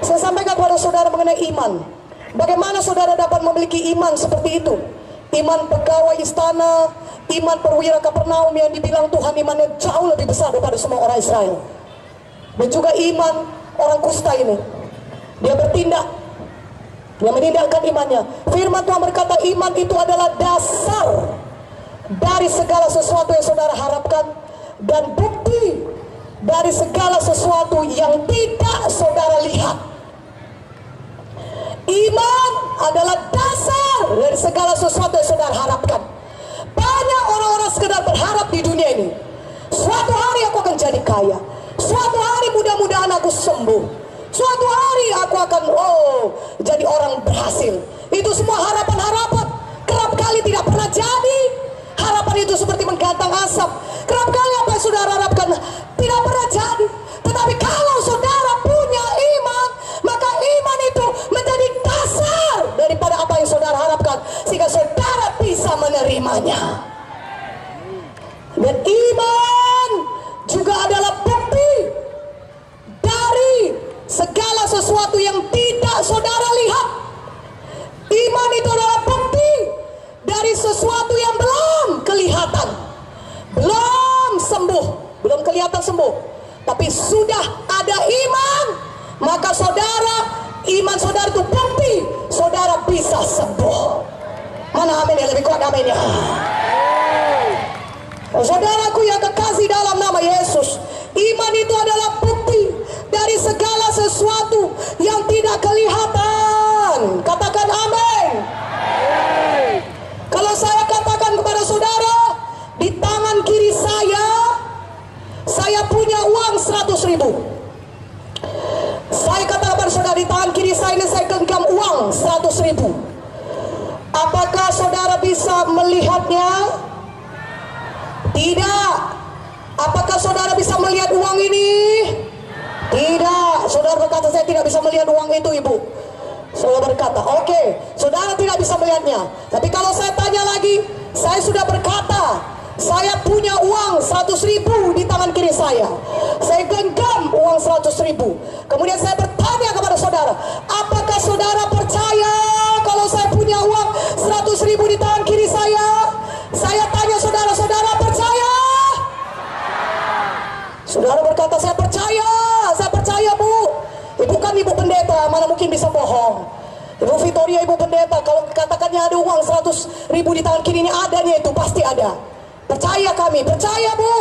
Saya sampaikan kepada saudara mengenai iman. Bagaimana saudara dapat memiliki iman seperti itu? Iman pegawai istana, iman perwira Kapernaum yang dibilang Tuhan imannya jauh lebih besar daripada semua orang Israel. Dan juga iman orang kusta ini. Dia bertindak, dia menindakkan imannya. Firman Tuhan berkata iman itu adalah dasar dari segala sesuatu yang saudara harapkan dan bukti dari segala sesuatu yang tidak saudara lihat. Iman adalah dasar dari segala sesuatu yang saudara harapkan. Banyak orang-orang sekedar berharap di dunia ini. Suatu hari aku akan jadi kaya. Suatu hari mudah-mudahan aku sembuh. Suatu hari aku akan jadi orang berhasil. Itu semua harapan-harapan. Kerap kali tidak pernah jadi. Harapan itu seperti menggantang asap. Kerap kali apa yang saudara harapkan tidak pernah jadi. Tetapi kalau saudara punya iman, maka iman itu menjadi dasar daripada apa yang saudara harapkan, sehingga saudara bisa menerimanya. Dan iman juga adalah bukti dari segala sesuatu yang tidak saudara lihat. Iman itu adalah bukti dari sesuatu yang belum kelihatan, belum sembuh, belum kelihatan sembuh, tapi sudah ada iman, maka iman saudara itu bukti saudara bisa sembuh. Mana amin yang lebih kuat aminnya? Saudaraku yang kekasih dalam nama Yesus, iman itu adalah bukti dari segala sesuatu yang tidak kelihatan. Katakan amin. Kalau saya katakan kepada saudara, di tangan kiri saya punya uang 100.000. Saya katakan kepada saudara, di tangan kiri saya ini saya genggam uang 100.000. Apakah saudara bisa melihatnya? Tidak. Apakah saudara bisa melihat uang ini? Tidak. Saudara berkata, saya tidak bisa melihat uang itu, Ibu. Saudara berkata, oke, saudara tidak bisa melihatnya. Tapi kalau saya tanya lagi, saya sudah berkata, saya punya uang 100.000 di tangan kiri saya. Saya genggam uang 100.000. Kemudian saya bertanya kepada saudara, apakah saudara percaya kalau saya punya uang 100.000 di tangan kiri saya? Saya tanya saudara, saudara percaya? Saudara berkata, saya percaya Bu. Ibu kan ibu pendeta, mana mungkin bisa bohong. Ibu Victoria, ibu pendeta, kalau katakannya ada uang 100.000 di tangan kirinya, adanya itu pasti ada. Percaya kami, percaya Bu.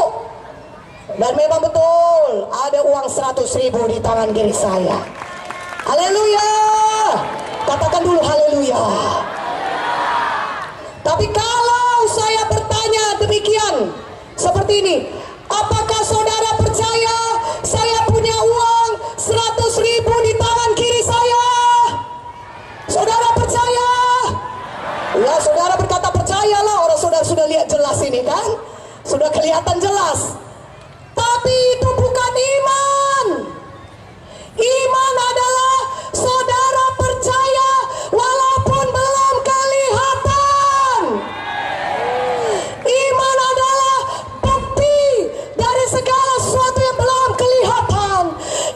Dan memang betul, ada uang 100.000 di tangan kiri saya. Haleluya. Katakan dulu haleluya. Tapi kalau saya bertanya demikian, seperti ini, apakah saudara percaya saya punya uang 100.000 di tangan kiri saya? Saudara percaya? Ya, saudara berkata percayalah, orang saudara sudah lihat jelas ini kan? Sudah kelihatan jelas. Tapi itu bukan iman. Iman adalah saudara percaya walaupun belum kelihatan. Iman adalah bukti dari segala sesuatu yang belum kelihatan.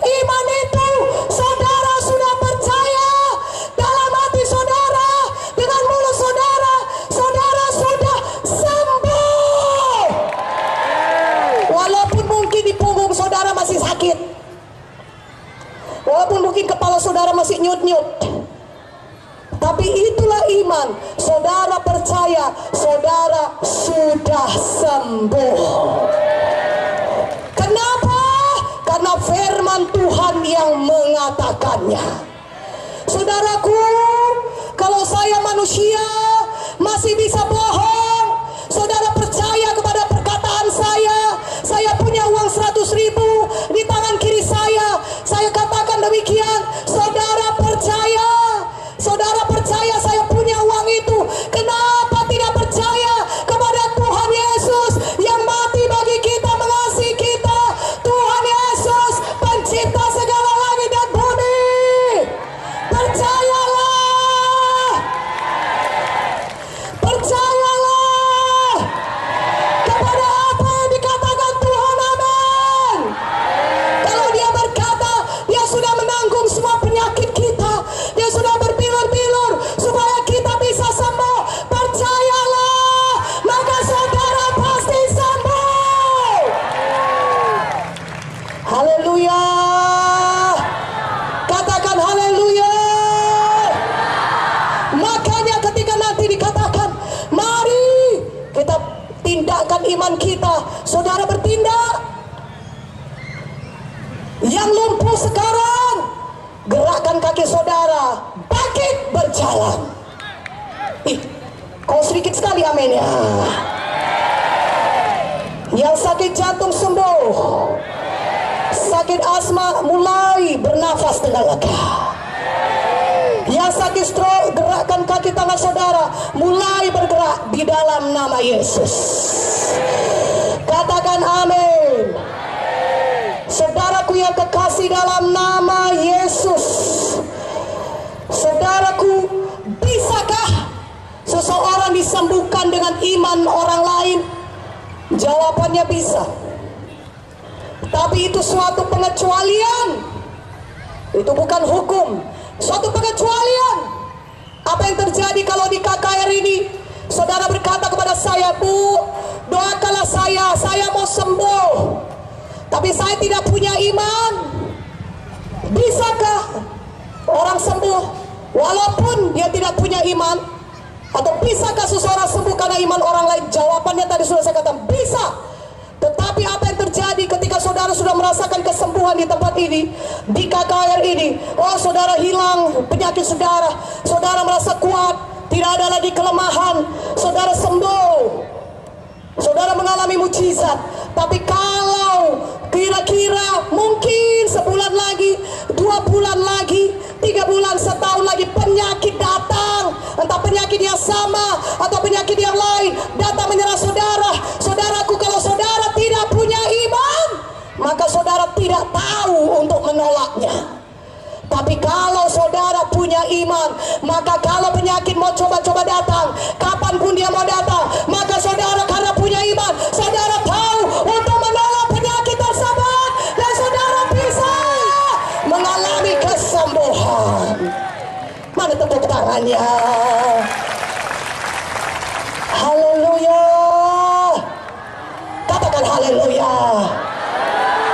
Iman itu saudara sudah percaya dalam hati saudara, dengan mulut saudara, saudara sudah sembuh. Walaupun mungkin di punggung saudara masih sakit, walaupun mungkin kepala saudara masih nyut-nyut, tapi itulah iman. Saudara percaya saudara sudah sembuh. Kenapa? Karena firman Tuhan yang mengatakannya. Saudaraku, kalau saya manusia masih bisa bohong, saudara percaya kepada perkataan saya punya uang 100.000 di tangan kiri saya katakan demikian. Saudara percaya saya punya uang itu. Kenapa tidak percaya kepada Tuhan Yesus yang mati bagi kita, mengasihi kita? Tuhan Yesus pencipta segala langit dan bumi. Percayalah. Makanya ketika nanti dikatakan, mari kita tindakan iman kita, saudara bertindak. Yang lumpuh sekarang, gerakkan kaki saudara, bangkit berjalan. Ih, kau sedikit sekali amin ya. Yang sakit jantung sembuh, sakit asma mulai bernafas dengan lega. Yang sakit stroke, gerakkan kaki tangan saudara, mulai bergerak di dalam nama Yesus. Katakan amin. Saudaraku yang kekasih dalam nama Yesus, saudaraku, bisakah seseorang disembuhkan dengan iman orang lain? Jawabannya bisa. Tapi itu suatu pengecualian. Itu bukan hukum, suatu pengecualian. Apa yang terjadi kalau di KKR ini saudara berkata kepada saya, Bu, doakanlah saya mau sembuh, tapi saya tidak punya iman. Bisakah orang sembuh walaupun dia tidak punya iman? Atau bisakah seseorang sembuh karena iman orang lain? Jawabannya tadi sudah saya katakan, bisa. Tetapi apa yang terjadi ketika saudara sudah merasakan kesembuhan di tempat ini, di KKR ini? Oh, saudara hilang penyakit saudara, saudara merasa kuat, tidak ada lagi kelemahan, saudara sembuh, saudara mengalami mujizat. Tapi kalau kira-kira mungkin sebulan lagi, 2 bulan lagi, 3 bulan, setahun lagi penyakit datang, entah penyakit yang sama atau penyakit yang lain datang menyerang saudara. Saudaraku, kalau saudara tidak punya iman, maka saudara tidak tahu untuk menolaknya. Tapi kalau saudara punya iman, maka kalau penyakit mau coba-coba datang, kapanpun dia mau datang, maka saudara karena punya iman, saudara tahu untuk menolak penyakit tersebut, dan saudara bisa mengalami kesembuhan. Mana tepuk tangannya? Haleluya. Katakan haleluya.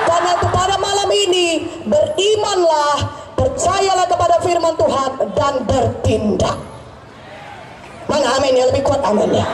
Karena itu pada malam ini berimanlah, percayalah kepada firman Tuhan dan bertindak. Mana amin ya, lebih kuat aminnya.